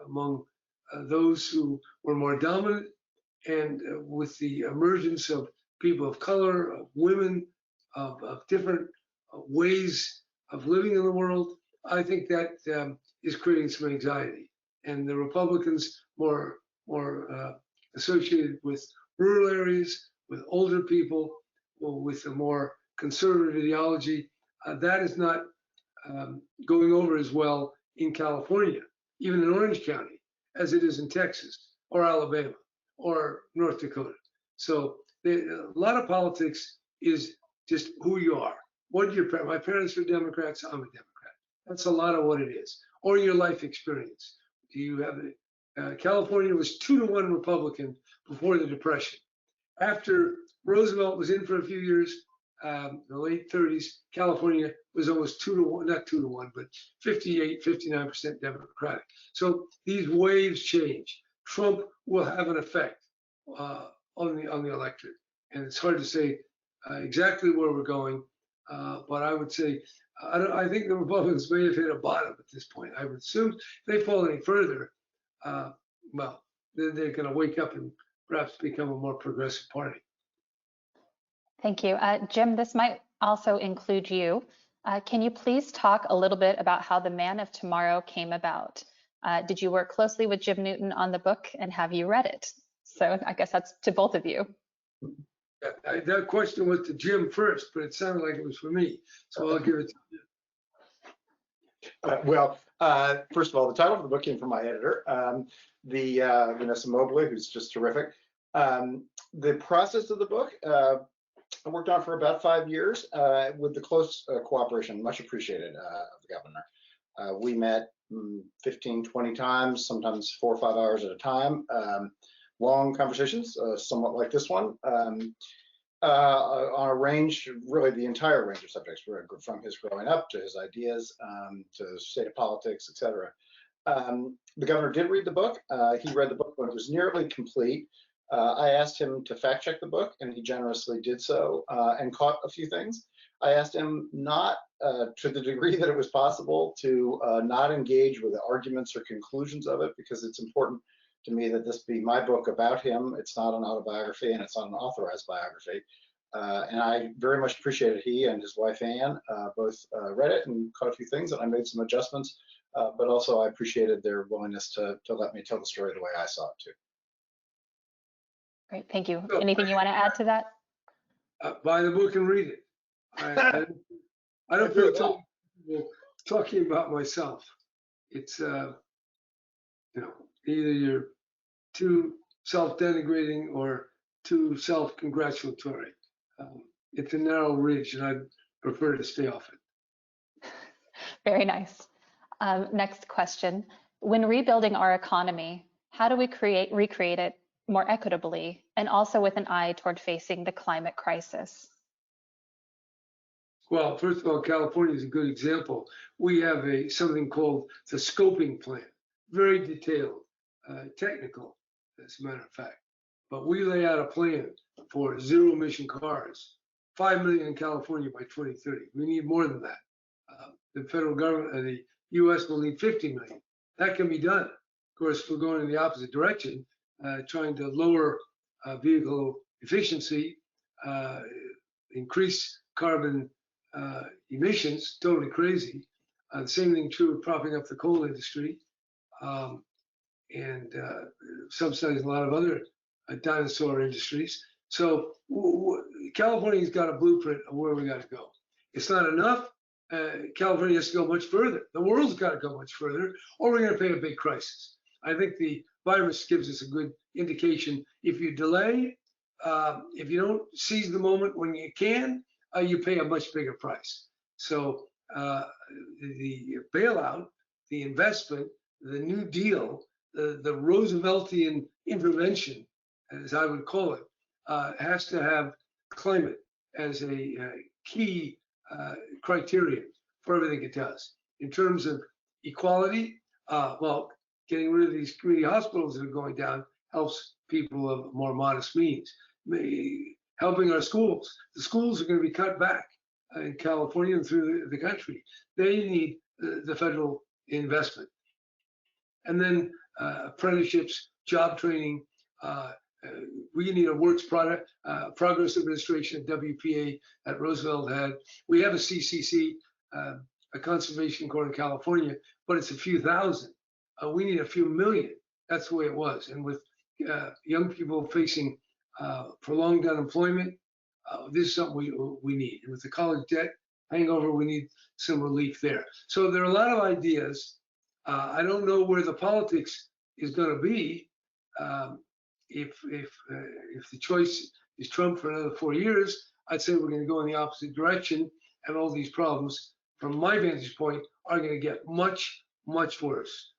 among those who were more dominant, and with the emergence of people of color, of women, of different ways of living in the world, I think that is creating some anxiety. And the Republicans more associated with rural areas, with older people, or with a more conservative ideology. That is not going over as well in California, even in Orange County, as it is in Texas or Alabama or North Dakota. So a lot of politics is just who you are. What your my parents were Democrats, I'm a Democrat. That's a lot of what it is. Or your life experience. Do you have California was 2-to-1 Republican before the Depression. After Roosevelt was in for a few years, the late 30s, California was almost 2-to-1, not 2-to-1, but 58, 59% Democratic. So these waves change. Trump will have an effect on the electorate, and it's hard to say exactly where we're going. But I would say I think the Republicans may have hit a bottom at this point. I would assume if they fall any further, well, then they're going to wake up and perhaps become a more progressive party. Thank you. Jim, this might also include you. Can you please talk a little bit about how the Man of Tomorrow came about? Did you work closely with Jim Newton on the book, and have you read it? So I guess that's to both of you. That question was to Jim first, but it sounded like it was for me. So I'll give it to you. First of all, the title of the book came from my editor, Vanessa Mobley, who's just terrific. The process of the book, I worked on for about 5 years with the close cooperation, much appreciated, of the governor. We met 15, 20 times, sometimes 4 or 5 hours at a time. Long conversations, somewhat like this one, on a range, really the entire range of subjects, from his growing up to his ideas, to the state of politics, etc. The governor did read the book. He read the book when it was nearly complete. I asked him to fact check the book, and he generously did so and caught a few things. I asked him not, to the degree that it was possible, to not engage with the arguments or conclusions of it, because it's important to me that this be my book about him. It's not an autobiography, and it's not an authorized biography. And I very much appreciated he and his wife Anne both read it and caught a few things, and I made some adjustments. But also I appreciated their willingness to let me tell the story the way I saw it too. Great, thank you. Anything you want to add to that? Buy the book and read it. I don't feel talking about myself. It's either you're too self-denigrating or too self-congratulatory. It's a narrow ridge, and I'd prefer to stay off it. Very nice. Next question. When rebuilding our economy, how do we recreate it more equitably, and also with an eye toward facing the climate crisis? Well, first of all, California is a good example. We have something called the scoping plan, very detailed, technical, as a matter of fact. But we lay out a plan for zero emission cars, 5 million in California by 2030. We need more than that. The federal government and the US will need 50 million. That can be done. Of course, we're going in the opposite direction, trying to lower vehicle efficiency, increase carbon emissions, totally crazy. The same thing true with propping up the coal industry, and subsidizing a lot of other dinosaur industries. So California's got a blueprint of where we got to go. It's not enough. California has to go much further. The world's got to go much further, or we're going to pay a big crisis. I think the virus gives us a good indication. If you delay, if you don't seize the moment when you can, you pay a much bigger price. So the bailout, the investment, the New Deal, the Rooseveltian intervention, as I would call it, has to have climate as a key criterion for everything it does. In terms of equality, well, getting rid of these community hospitals that are going down helps people of more modest means. Helping our schools. The schools are going to be cut back in California and through the country. They need the federal investment. And then apprenticeships, job training. We need a works progress administration, WPA, that Roosevelt had. We have a CCC, a conservation corps in California, but it's a few thousand. We need a few million. That's the way it was. And with young people facing prolonged unemployment, this is something we need. And with the college debt hangover, we need some relief there. So there are a lot of ideas. I don't know where the politics is going to be. If the choice is Trump for another 4 years, I'd say we're going to go in the opposite direction, and all these problems, from my vantage point, are going to get much, much worse,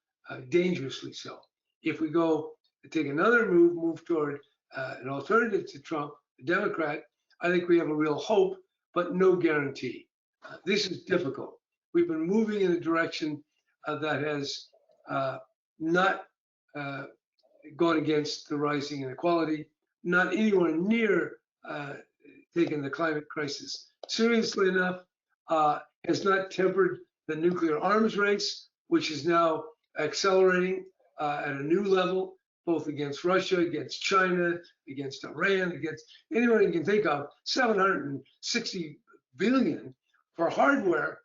dangerously so. If we go take another move toward an alternative to Trump, a Democrat, I think we have a real hope, but no guarantee. This is difficult. We've been moving in a direction that has not gone against the rising inequality, not anywhere near taking the climate crisis seriously enough, has not tempered the nuclear arms race, which is now accelerating at a new level, both against Russia, against China, against Iran, against anyone you can think of. 760 billion for hardware,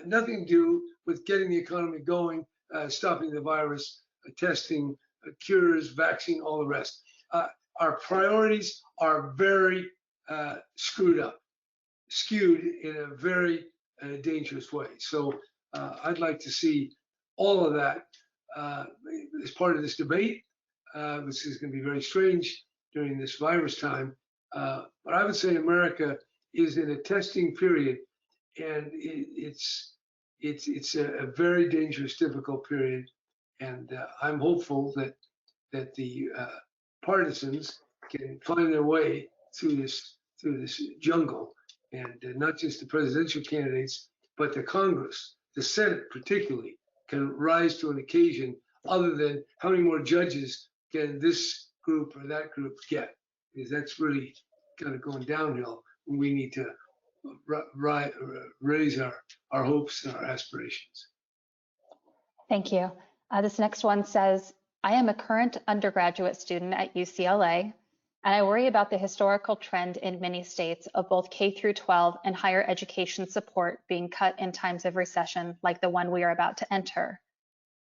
nothing to do with getting the economy going, stopping the virus, testing, cures, vaccine, all the rest. Our priorities are very skewed in a very dangerous way. So I'd like to see all of that as part of this debate. This is going to be very strange during this virus time. But I would say America is in a testing period, and it's a very dangerous, difficult period. And I'm hopeful that the partisans can find their way through this jungle, and not just the presidential candidates, but the Congress, the Senate particularly, can rise to an occasion other than how many more judges can this group or that group get, because that's really kind of going downhill. We need to raise our hopes and our aspirations. Thank you. This next one says, I am a current undergraduate student at UCLA, and I worry about the historical trend in many states of both K through 12 and higher education support being cut in times of recession like the one we are about to enter.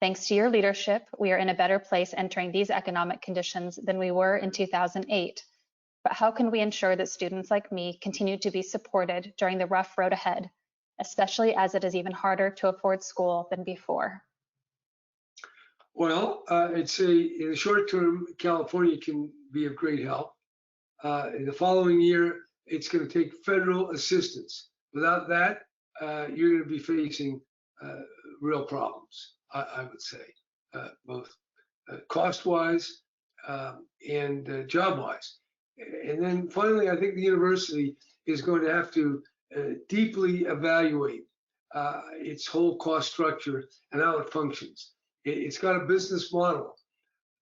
Thanks to your leadership, we are in a better place entering these economic conditions than we were in 2008. But how can we ensure that students like me continue to be supported during the rough road ahead, especially as it is even harder to afford school than before? Well, I'd say in the short term, California can be of great help. In the following year, it's going to take federal assistance. Without that, you're going to be facing real problems, I would say, both cost-wise and job-wise. And then finally, I think the university is going to have to deeply evaluate its whole cost structure and how it functions. It's got a business model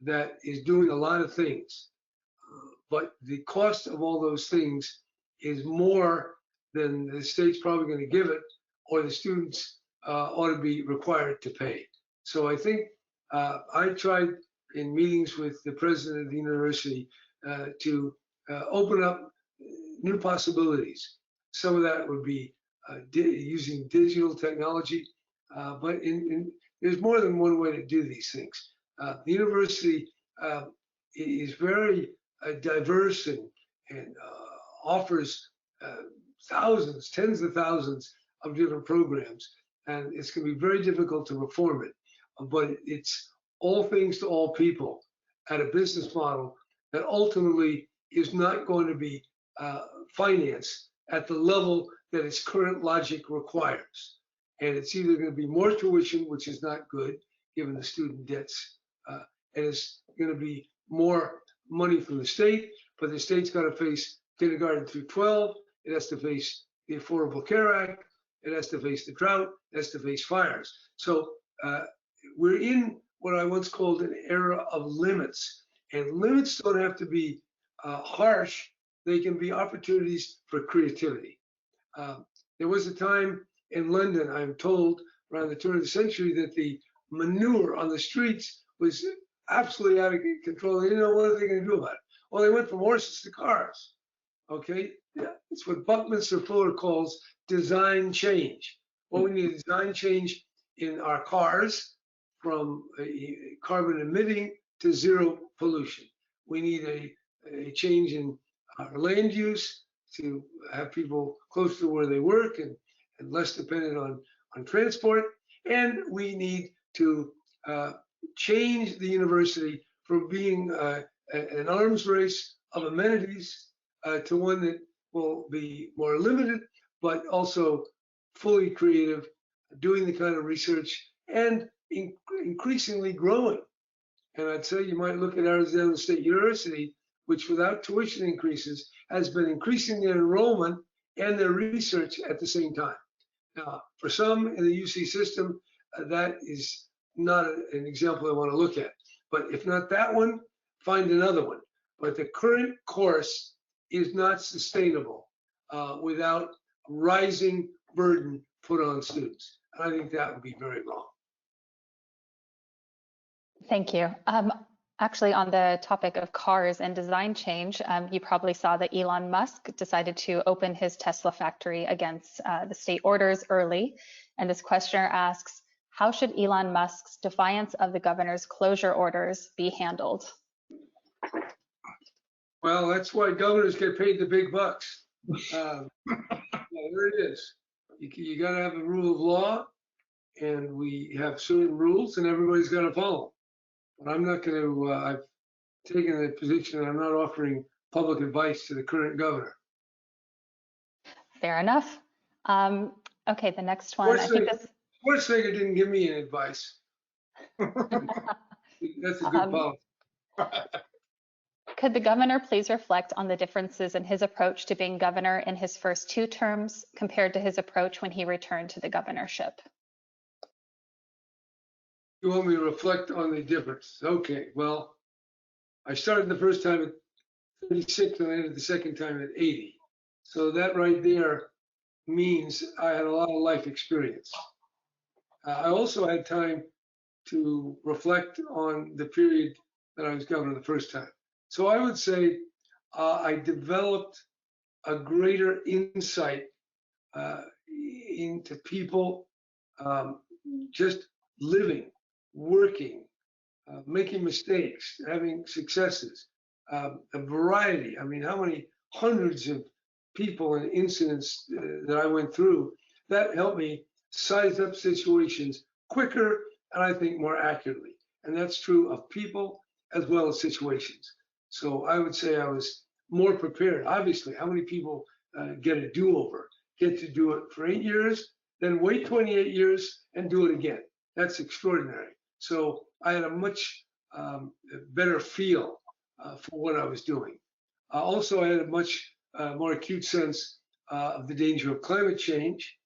that is doing a lot of things, but the cost of all those things is more than the state's probably going to give it, or the students ought to be required to pay. So I think I tried in meetings with the president of the university to open up new possibilities. Some of that would be using digital technology, but there's more than one way to do these things. The university is very diverse and offers thousands, tens of thousands of different programs, and it's going to be very difficult to reform it. But it's all things to all people at a business model that ultimately is not going to be financed at the level that its current logic requires. And it's either going to be more tuition, which is not good given the student debts, and it's going to be more money from the state, but the state's got to face kindergarten through 12. It has to face the Affordable Care Act. It has to face the drought. It has to face fires. So we're in what I once called an era of limits. And limits don't have to be harsh. They can be opportunities for creativity. There was a time in London, I'm told, around the turn of the century, that the manure on the streets was absolutely out of control. They didn't know what they were going to do about it. Well, they went from horses to cars. Okay, yeah, it's what Buckminster Fuller calls design change. Well, we need a design change in our cars from carbon emitting to zero pollution. We need a change in our land use to have people close to where they work and less dependent on transport. And we need to change the university from being an arms race of amenities to one that will be more limited, but also fully creative, doing the kind of research and increasingly growing. And I'd say you might look at Arizona State University, which without tuition increases has been increasing their enrollment and their research at the same time. Now, for some in the UC system, that is not an example I want to look at. But if not that one, find another one. But the current course is not sustainable without rising burden put on students. And I think that would be very wrong. Thank you. Actually, on the topic of cars and design change, you probably saw that Elon Musk decided to open his Tesla factory against the state orders early. And this questioner asks, how should Elon Musk's defiance of the governor's closure orders be handled? Well, that's why governors get paid the big bucks. There it is. You got to have a rule of law, and we have certain rules, and everybody's got to follow. But I'm not going to, I've taken the position that I'm not offering public advice to the current governor. Fair enough. Okay, the next one. Schwarzenegger didn't give me any advice. That's a good policy. Could the governor please reflect on the differences in his approach to being governor in his first 2 terms compared to his approach when he returned to the governorship? You want me to reflect on the difference? Okay, well, I started the first time at 36 and I ended the second time at 80. So that right there means I had a lot of life experience. I also had time to reflect on the period that I was governor the first time. So I would say I developed a greater insight into people just living, working, making mistakes, having successes, a variety. I mean, how many hundreds of people and incidents that I went through, that helped me size up situations quicker and I think more accurately. And that's true of people as well as situations. So I would say I was more prepared. Obviously, how many people get a do-over, get to do it for 8 years, then wait 28 years and do it again? That's extraordinary. So I had a much better feel for what I was doing. Also, I had a much more acute sense of the danger of climate change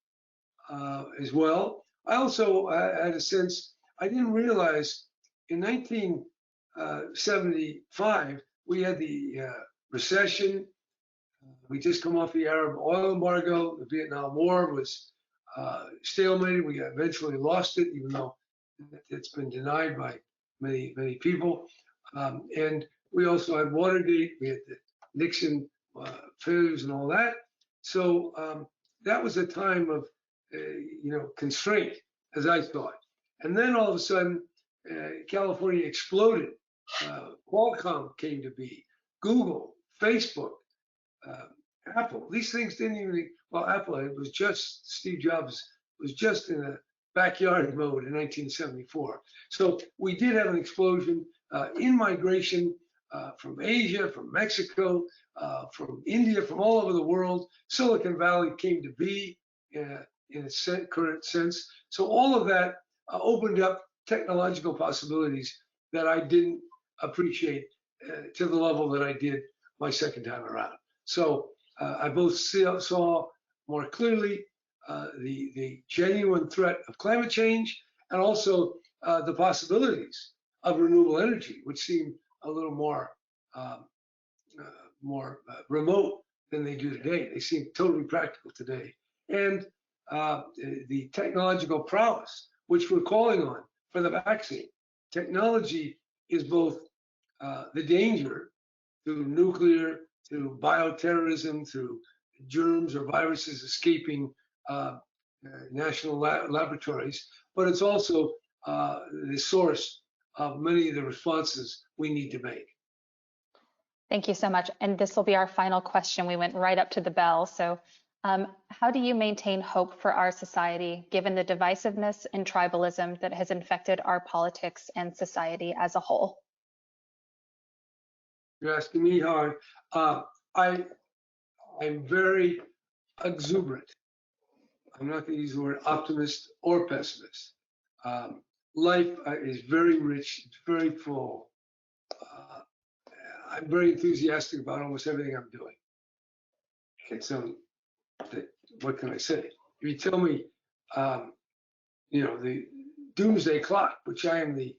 as well. I also had a sense, I didn't realize in 1975, we had the recession. We just come off the Arab oil embargo. The Vietnam War was stalemated. We eventually lost it, even though it's been denied by many, many people. And we also had Watergate. We had the Nixon failures and all that. So that was a time of, constraint, as I thought. And then all of a sudden, California exploded. Qualcomm came to be, Google, Facebook, Apple. These things didn't even, well, Apple, it was just, Steve Jobs was just in a backyard mode in 1974. So we did have an explosion in migration from Asia, from Mexico, from India, from all over the world. Silicon Valley came to be in its current sense. So all of that opened up technological possibilities that I didn't appreciate to the level that I did my second time around. So I both saw more clearly the genuine threat of climate change and also the possibilities of renewable energy, which seem a little more remote than they do today. They seem totally practical today. And the technological prowess, which we're calling on for the vaccine. Technology is both the danger through nuclear, through bioterrorism, through germs or viruses escaping national laboratories, but it's also the source of many of the responses we need to make. Thank you so much. And this will be our final question. We went right up to the bell. So how do you maintain hope for our society, given the divisiveness and tribalism that has infected our politics and society as a whole? You're asking me how I'm very exuberant. I'm not going to use the word optimist or pessimist. Life is very rich, it's very full. I'm very enthusiastic about almost everything I'm doing. And so, what can I say? If you tell me, the doomsday clock, which I'm the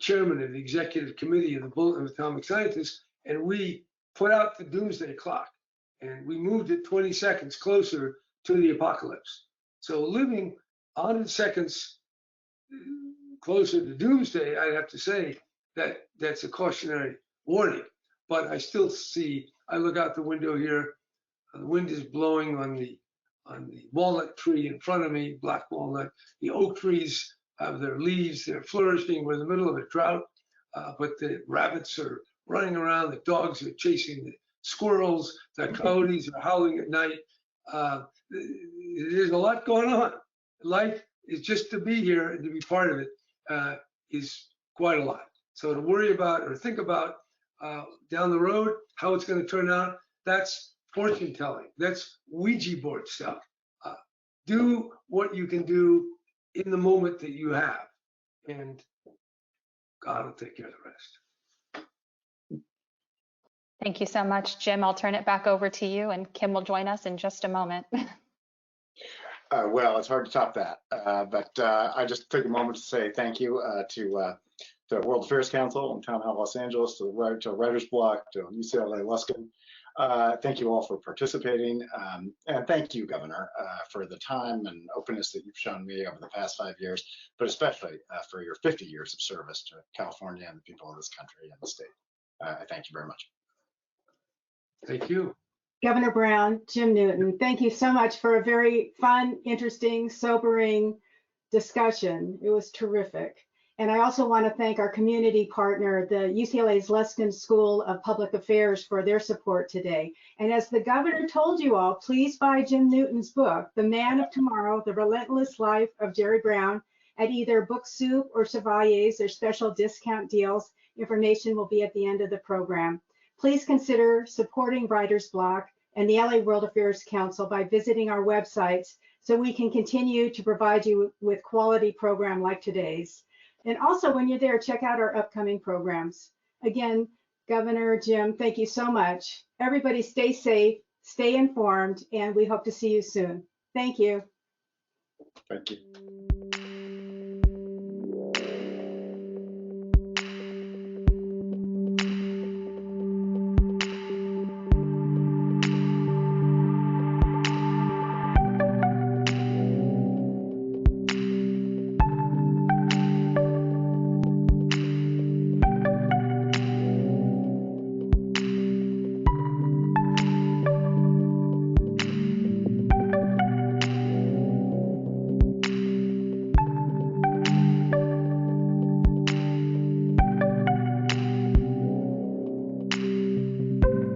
chairman of the executive committee of the Bulletin of Atomic Scientists, and we put out the doomsday clock, and we moved it 20 seconds closer to the apocalypse. So living 100 seconds closer to doomsday, I'd have to say that that's a cautionary warning. But I still see, I look out the window here, the wind is blowing on the walnut tree in front of me, black walnut. The oak trees have their leaves, they're flourishing. We're in the middle of a drought, but the rabbits are running around, the dogs are chasing the squirrels, the coyotes are howling at night. There's a lot going on. Life is just to be here and to be part of it is quite a lot. So to worry about or think about down the road, how it's going to turn out, that's fortune telling. That's Ouija board stuff. Do what you can do in the moment that you have, and God will take care of the rest. Thank you so much, Jim. I'll turn it back over to you, and Kim will join us in just a moment. Well, it's hard to top that, but I just took a moment to say thank you to World Affairs Council and Town Hall Los Angeles, to Writer's Bloc, to UCLA Luskin. Thank you all for participating, and thank you, Governor, for the time and openness that you've shown me over the past 5 years, but especially for your 50 years of service to California and the people of this country and the state. I thank you very much. Thank you. Governor Brown, Jim Newton, thank you so much for a very fun, interesting, sobering discussion. It was terrific. And I also want to thank our community partner, the UCLA's Luskin School of Public Affairs, for their support today. And as the governor told you all, please buy Jim Newton's book, The Man of Tomorrow, The Relentless Life of Jerry Brown, at either Book Soup or Chevalier's. Their special discount deals. Information will be at the end of the program. Please consider supporting Writer's Bloc and the LA World Affairs Council by visiting our websites so we can continue to provide you with quality program like today's. And also, when you're there, check out our upcoming programs. Again, Governor, Jim, thank you so much. Everybody stay safe, stay informed, and we hope to see you soon. Thank you. Thank you.